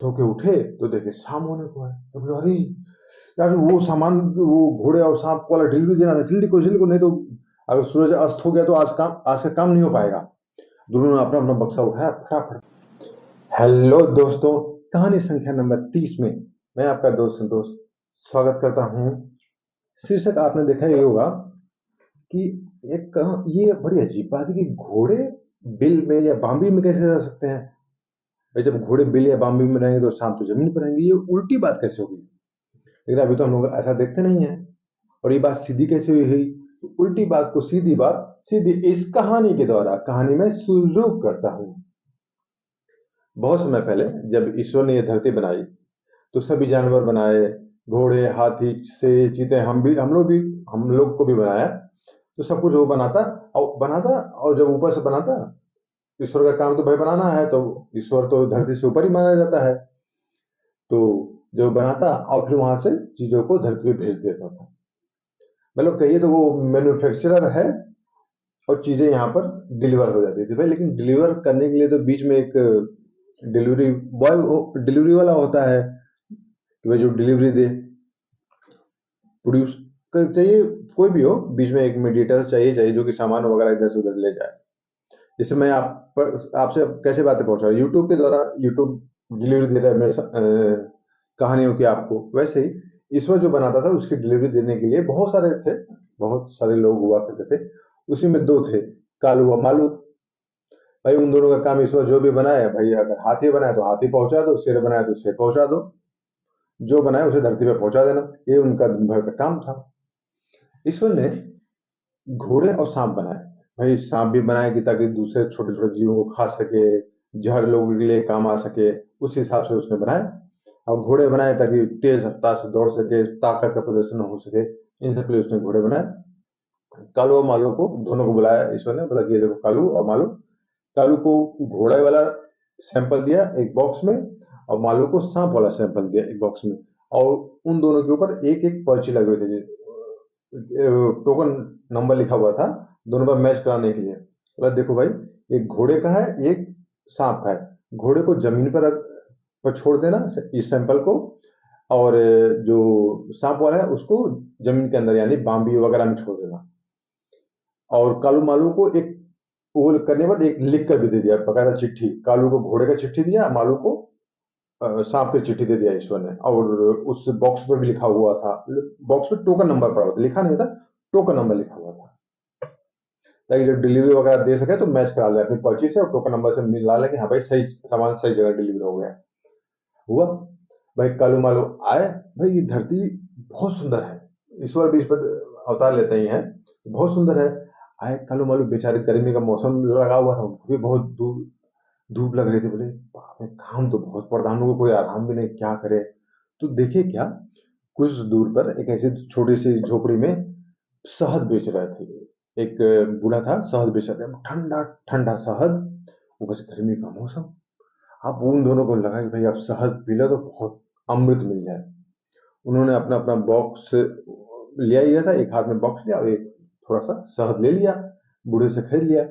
सो के उठे तो देखे शाम होने को है। तो बोले अरे यार वो सामान वो घोड़े और सांप वाला डिलीवरी देना था, जल्दी को नहीं तो अगर सूरज अस्त हो गया तो आज का काम नहीं हो पाएगा। दोनों ने अपना अपना बक्सा उठाया फटाफट। हेलो दोस्तों, कहानी संख्या नंबर 30 में मैं आपका दोस्त संतोष स्वागत करता हूँ। शीर्षक आपने देखा ही होगा कि ये बड़ी अजीब बात है कि घोड़े बिल में या बाम्बी में कैसे रह सकते हैं। भाई जब घोड़े बिल या बाम्बी में रहेंगे तो शाम तो जमीन पर रहेंगे, ये उल्टी बात कैसे होगी। लेकिन अभी तो हम लोग ऐसा देखते नहीं है। और ये बात सीधी कैसे हुई? तो उल्टी बात को सीधी बात सीधी इस कहानी के द्वारा कहानी में शुरू करता हूँ। बहुत समय पहले जब ईश्वर ने यह धरती बनाई तो सभी जानवर बनाए, घोड़े, हाथी से चीते, हम लोग को भी बनाया। तो सब कुछ वो बनाता और जब ऊपर से बनाता, ईश्वर का काम तो भाई बनाना है, तो ईश्वर तो धरती से ऊपर ही माना जाता है। तो जो बनाता और फिर वहां से चीजों को धरती पे भेज देता था। मतलब कहिए तो वो मैन्युफैक्चरर है और चीजें यहाँ पर डिलीवर हो जाती थी भाई। लेकिन डिलीवर करने के लिए तो बीच में एक डिलीवरी बॉय, डिलीवरी वाला होता है कि भाई जो डिलीवरी दे, प्रोड्यूस कर चाहिए, कोई भी हो, बीच में एक मीडिएटर चाहिए जो कि सामान वगैरह इधर से उधर ले जाए। जैसे मैं आपसे कैसे बातें पहुंचा रहा हूँ यूट्यूब के द्वारा, यूट्यूब डिलीवरी दे रहा है मेरे कहानियों की आपको, वैसे ही ईश्वर जो बनाता था उसकी डिलीवरी देने के लिए बहुत सारे लोग हुआ करते थे। उसी में दो थे, कालू और मालू। भाई उन दोनों का काम ईश्वर जो भी बनाए, भाई अगर हाथी बनाए तो हाथी पहुंचा दो, शेर बनाए तो शेर पहुंचा दो, जो बनाए उसे धरती पे पहुंचा देना, ये उनका दिन भर का काम था। ईश्वर ने घोड़े और सांप बनाए। भाई सांप भी बनाए कि ताकि दूसरे छोटे छोटे जीवों को खा सके, जहर लोगों के लिए काम आ सके, उस हिसाब से उसने बनाए। और घोड़े बनाए ताकि तेज रफ्तार से दौड़ सके, ताकत का प्रदर्शन हो सके, इन सब के लिए उसने घोड़े बनाए। कालू और मालू को दोनों को बुलाया ईश्वर ने, बोला कि ये देखो कालू और मालू। कालू को घोड़े वाला सैंपल दिया एक बॉक्स में, और मालू को सांप वाला सैंपल दिया एक बॉक्स में। और उन दोनों के ऊपर एक एक पर्ची लगे हुए थे, टोकन नंबर लिखा हुआ था दोनों पर मैच कराने के लिए। बोला देखो भाई, एक घोड़े का है, एक सांप का है। घोड़े को जमीन पर छोड़ देना इस सैंपल को, और जो सांप वाला है उसको जमीन के अंदर यानी बाम्बी वगैरह में छोड़ देना। और कालू मालू को एक वो करने के बाद एक लिख कर भी दे दिया बकायदा चिट्ठी। कालू को घोड़े का चिट्ठी दिया, मालू को सांप की चिट्ठी दे दिया ईश्वर ने। और उस बॉक्स पर भी लिखा हुआ था, बॉक्स पे टोकन नंबर पड़ा हुआ था, लिखा नहीं था, टोकन नंबर लिखा हुआ था, ताकि जब डिलीवरी वगैरह दे सके तो मैच करा ले अपनी पर्ची से और टोकन नंबर से मिला ले कि हाँ भाई सही सामान सही जगह डिलीवर हो गया। हुआ। भाई कालू मालू आए। भाई ये धरती बहुत सुंदर है, ईश्वर भी इस पर अवतार लेते ही हैं, बहुत सुंदर है। आए कालू मालू, बेचारे गर्मी का मौसम लगा हुआ था, उनको भी बहुत धूप धूप लग रही थी। बोले बाप रे, काम तो बहुत पड़ता है हम लोग को, कोई आराम भी नहीं, क्या करे। तो देखे क्या, कुछ दूर पर एक ऐसी छोटी सी झोपड़ी में शहद बेच रहे थे। एक बूढ़ा था, शहद बेच रहा था, ठंडा ठंडा शहद, ऊपर से गर्मी का मौसम। अब उन दोनों को लगा कि भाई अब शहद पी लो तो बहुत अमृत मिल जाए। उन्होंने अपना अपना बॉक्स लिया था, एक हाथ में बॉक्स लिया और एक थोड़ा सा शहद ले लिया, बूढ़े से खरीद लिया।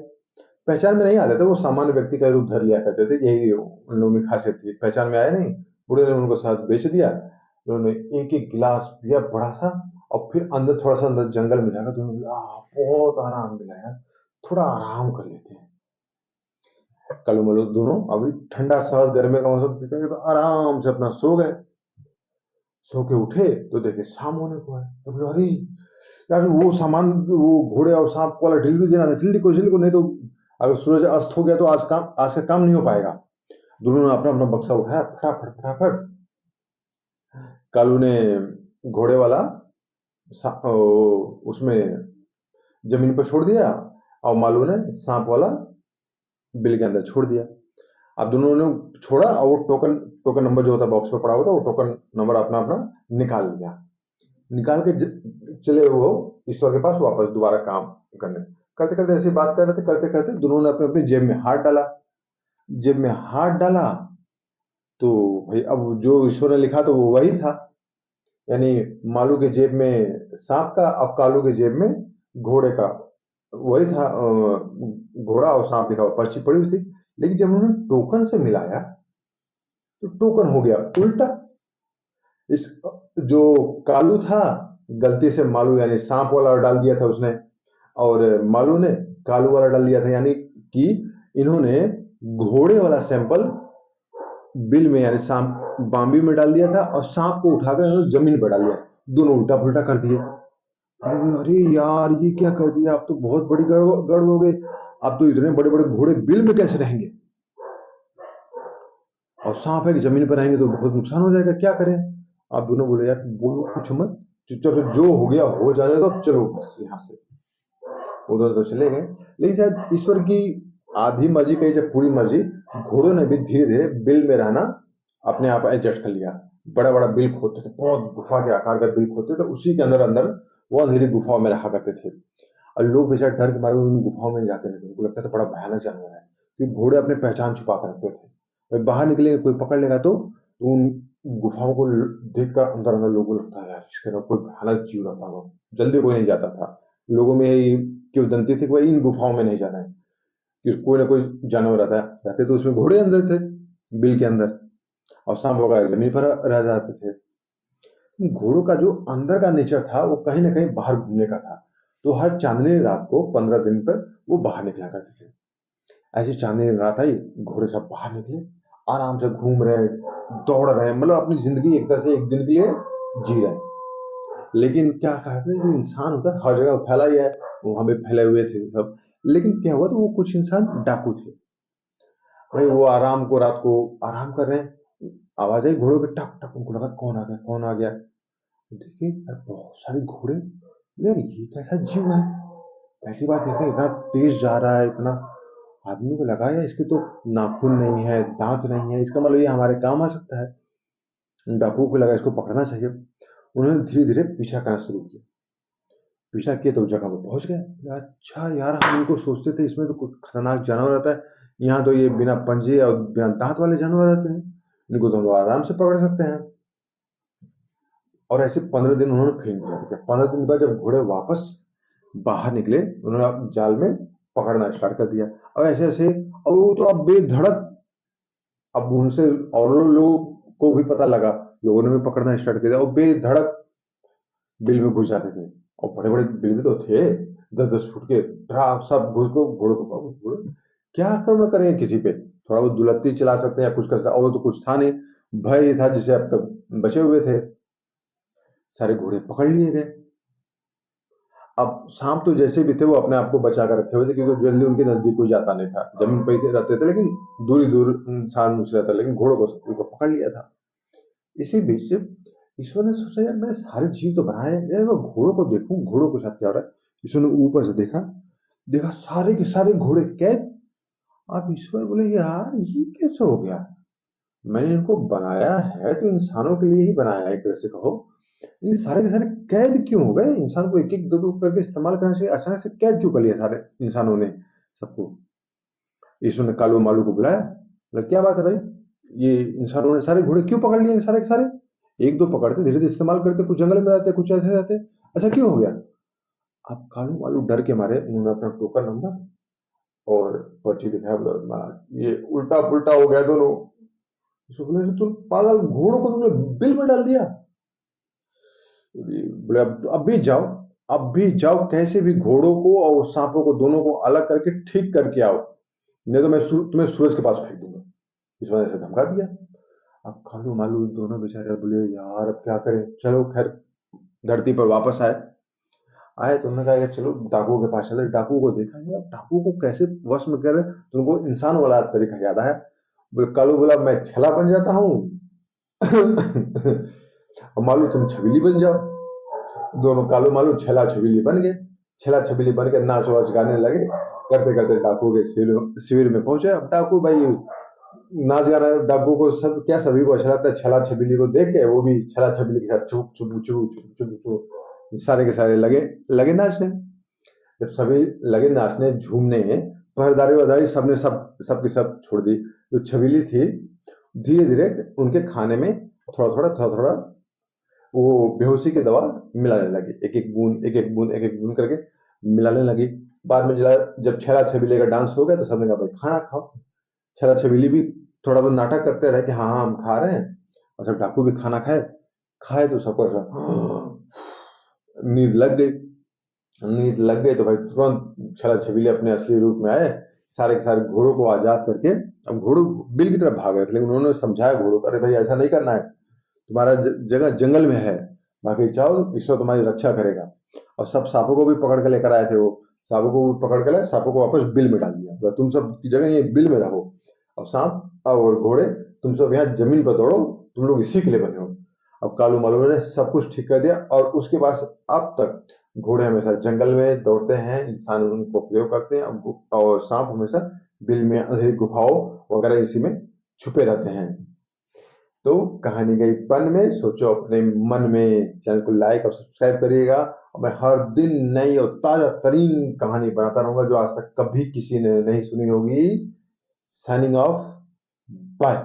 पहचान में नहीं आते थे, वो सामान्य व्यक्ति का रूप धर लिया करते थे, यही उन लोगों की खासियत थी, पहचान में आए नहीं। बूढ़े ने उनको शहद बेच दिया। उन्होंने एक एक गिलास पिया बड़ा सा, और फिर अंदर थोड़ा सा अंदर जंगल में जाकर तो उन्होंने बोला, बहुत आराम मिला यार, थोड़ा आराम कर लेते हैं। कल वो लोग दोनों अभी ठंडा शहद, गर्मी का मौसम पी करके तो आराम से अपना सो गए। सो के उठे तो देखे शाम होने को है। तो बोले अरे यार वो सामान वो घोड़े और सांप वाला डिलीवरी देना था, जल्दी को नहीं तो अगर सूरज अस्त हो गया तो आज का काम नहीं हो पाएगा। दोनों ने अपना अपना बक्सा उठाया फटाफट फटाफट। कालू ने घोड़े वाला उसमें जमीन पर छोड़ दिया, और मालू ने सांप वाला बिल के अंदर छोड़ दिया। अब दोनों ने छोड़ा और वो टोकन टोकन नंबर जो होता बॉक्स में पड़ा हुआ था, वो टोकन नंबर अपना अपना निकाल लिया। निकाल के चले वो ईश्वर के पास वापस दोबारा काम करने। करते करते ऐसी बात कर रहे थे, करते करते दोनों ने अपने अपनी जेब में हाथ डाला। जेब में हाथ डाला तो भाई अब जो ईश्वर ने लिखा तो वो वही था, यानी मालू के जेब में सांप का, अब कालू के जेब में घोड़े का वही था। घोड़ा और सांप लिखा हुआ पर्ची पड़ी हुई थी। लेकिन जब उन्होंने टोकन से मिलाया तो टोकन हो गया उल्टा। इस जो कालू था, गलती से मालू यानी सांप वाला डाल दिया था उसने, और मालू ने कालू वाला डाल दिया था, यानी कि इन्होंने घोड़े वाला सैंपल बिल में यानी सांप बाम्बी में डाल दिया था, और सांप को उठाकर इन्होंने जमीन पर डाल दिया। दोनों उल्टा पुल्टा कर दिए। अरे यार ये क्या कर दिया, आप तो बहुत बड़ी गड़बड़ हो गई। अब तो इतने बड़े बड़े घोड़े बिल में कैसे रहेंगे, और सांप है कि जमीन पर रहेंगे तो बहुत नुकसान हो जाएगा, क्या करें। आप दोनों बोले यार बोलो कुछ मत, चुपचाप से जो हो गया हो जाने दो, चलो बस यहाँ से। उधर तो चले गए, लेकिन शायद ईश्वर की आधी मर्जी कही जब पूरी मर्जी, घोड़ों ने भी धीरे धीरे बिल में रहना अपने आप एडजस्ट कर लिया। बड़ा बड़ा बिल खोदते थे, बहुत गुफा के आकार का बिल खोदते थे, उसी के अंदर अंदर वो अंधेरी गुफाओं में रहा करते थे। और लोग बेचारे डर के मारे उन गुफाओं में नहीं जाते थे, उनको लगता था बड़ा भयानक जानवर है, क्योंकि घोड़े अपनी पहचान छुपा कर रखते थे। भाई बाहर निकलेंगे कोई पकड़ लेगा तो उन गुफाओं को देख कर अंदर अंदर लोगों को लगता है यार इसके अंदर कोई भयानक जीव रहता होगा, जल्दी कोई नहीं जाता था। लोगों में यही क्यों दंती थी कि भाई इन गुफाओं में नहीं जाना है, कि कोई ना कोई जानवर रहता है, रहते तो उसमें घोड़े अंदर थे, बिल के अंदर, और सांप वगैरह जमीन पर रह जाते थे। घोड़ों का जो अंदर का नेचर था वो कहीं ना कहीं बाहर घूमने का था। तो हर चांदनी रात को 15 दिन पर वो बाहर निकला करते थे। ऐसी चांदनी रात आई, घोड़े सब बाहर निकले, आराम से घूम रहे, दौड़ रहे, मतलब अपनी जिंदगी एक तरह से एक दिन के लिए जी रहे हैं। लेकिन क्या कहते हैं जो इंसान होता है हर जगह फैला ही है, वहां पे फैले हुए थे सब। लेकिन क्या हुआ, तो वो कुछ इंसान डाकू थे। भाई वो आराम को रात को आराम कर रहे हैं, आवाज आई घोड़ों की, टक टक, उनको लगा कौन आ गया कौन आ गया। देखिए यार बहुत सारे घोड़े, यार ये कैसा जीव है, पहली बार देख रहे हैं, इतना तेज जा रहा है इतना। आदमी को लगा यार इसके तो नाखून नहीं है, दांत नहीं है, इसका मतलब ये हमारे काम आ सकता है। डाकू को लगा इसको पकड़ना चाहिए। उन्होंने धीरे धीरे पीछा करना शुरू किया। पीछा किया तो उस जगह पे पहुंच गए। अच्छा यार हम इनको सोचते थे इसमें तो कुछ खतरनाक जानवर रहता है, यहाँ तो ये बिना पंजे और बिना दांत वाले जानवर रहते हैं, इनको तो हम लोग आराम से पकड़ सकते हैं। और ऐसे 15 दिन उन्होंने फिर इंतजार किया। 15 दिन बाद जब घोड़े वापस बाहर निकले, उन्होंने अब जाल में पकड़ना स्टार्ट कर दिया। अब ऐसे ऐसे, अब वो तो अब बेधड़क, अब उनसे और लोगों को भी पता लगा, लोगों ने भी पकड़ना स्टार्ट कर दिया, और बेधड़क बिल में घुस जाते थे। और बड़े बड़े बिल भी तो थे, 10-10 फुट के, ड्राम सब घुस को घोड़े को घोड़े क्या आक्रमण करेंगे किसी पे, थोड़ा बहुत दुलत्ती चला सकते हैं या कुछ कर सकते हैं, और तो कुछ था नहीं। भय था जिसे अब तक बचे हुए थे। सारे घोड़े पकड़ लिए गए। अब सांप तो जैसे भी थे वो अपने आप को बचा कर रखे हुए थे, क्योंकि जल्दी उनके नजदीक कोई जाता नहीं था, जमीन पर ही रहते थे, लेकिन दूरी दूर इंसान मुझसे रहता, लेकिन घोड़ों को सभी को पकड़ लिया था। इसी बीच ईश्वर ने सोचा यार मैंने सारे जीव तो बनाए हैं, यार मैं घोड़ों को देखूं घोड़ों के साथ क्या हो रहा है। ईश्वर ने ऊपर से देखा, देखा सारे के सारे घोड़े कैद। अब ईश्वर बोले यार ये कैसे हो गया, मैंने इनको बनाया है तो इंसानों के लिए ही बनाया है एक तरह से कहो, ये सारे के सारे कैद क्यों हो गए, इंसान को एक एक दो दो करके इस्तेमाल करना चाहिए, अचानक से कैद क्यों कर लिया सारे इंसानों ने सबको। ईश्वर ने कालू मालू को बुलाया, बोला क्या बात है भाई, ये इंसानों ने सारे घोड़े क्यों पकड़ लिए सारे के सारे, एक दो पकड़ते धीरे धीरे इस्तेमाल करते, कुछ जंगल में रहते कुछ ऐसे रहते, ऐसा क्यों हो गया। अब कालू मालू डर के मारे उन्होंने अपना टोकन नंबर और पर्ची दिखाया, बोला महाराज ये उल्टा पुल्टा हो गया दोनों। इसको बोले तुम पागल, घोड़ों को तुमने बिल में डाल दिया। बोले अब भी जाओ, अब भी जाओ, कैसे भी घोड़ों को और सांपों को दोनों को अलग करके ठीक करके आओ, नहीं तो मैं तुम्हें सूरज के पास फेंक दूंगा। इस वजह से धमका दिया। अब खालू मालू दोनों बेचारे बोले यार अब क्या करें, चलो खैर धरती पर वापस आए। आए तो उन्होंने कहा कि चलो डाकू के पास चले, डाकू को देखा यार डाकू को कैसे वश में करे, तो उनको इंसान वाला तरीका याद आया। बोले कालू बोला मैं छला बन जाता हूँ और मालू तुम छबीली बन जाओ। दोनों कालू मालू छला छबीली बन गए। छला छबीली बन के नाच वाच गाने लगे, करते करते डाकू के शिविर में पहुंचे। अब डाकू भाई नाच गाना, डाकू को सब क्या सभी को अच्छा लगता है, छला छबीली को देख के वो भी छला छबीली के साथ चुप चुप चुप चुप चुप चुप सारे के सारे लगे लगे नाचने। जब सभी लगे नाचने झूमने, पहरेदारी वहरदारी सबने सबकी सब छोड़ दी। जो छबीली थी धीरे धीरे उनके खाने में थोड़ा थोड़ा वो बेहोशी की दवा मिलाने लगी, एक एक बूंद एक एक बूंद एक एक बूंद करके मिलाने लगी। बाद में जब छेला छबीले का डांस हो गया तो सबने कहा भाई खाना खाओ। छेला छबीली भी थोड़ा बहुत नाटक करते रहे कि हाँ हाँ हम खा रहे हैं, और जब डाकू भी खाना खाए खाए तो सबको ऐसा नींद लग गई। नींद लग गई तो भाई तुरंत छला छबीले अपने असली रूप में आए, सारे के सारे घोड़ों को आजाद करके। अब घोड़ों बिल की तरफ भाग रहे थे, लेकिन उन्होंने समझाया घोड़ों को, अरे भाई ऐसा नहीं करना है, तुम्हारा जगह जंगल में है, बाकी जाओ, ईश्वर तुम्हारी रक्षा करेगा। और सब सांपों को भी पकड़ के लेकर आए थे वो, सांपों को भी पकड़ के लाए, सांपों को वापस बिल में डाल दिया, तो तुम सब की जगह ये बिल में रहो। अब सांप और घोड़े तुम सब यहाँ जमीन पर दौड़ो, तुम लोग इसी के लिए बने हो। अब कालू मालू ने सब कुछ ठीक कर दिया, और उसके बाद अब तक घोड़े हमेशा जंगल में दौड़ते हैं, इंसान उनको प्रयोग करते हैं, और सांप हमेशा बिल में, अंधेरी गुफाओं वगैरह इसी में छुपे रहते हैं। तो कहानी गई पन में, सोचो अपने मन में। चैनल को लाइक और सब्सक्राइब करिएगा, और मैं हर दिन नई और ताजा तरीन कहानी बनाता रहूंगा जो आज तक कभी किसी ने नहीं सुनी होगी। Signing off, bye.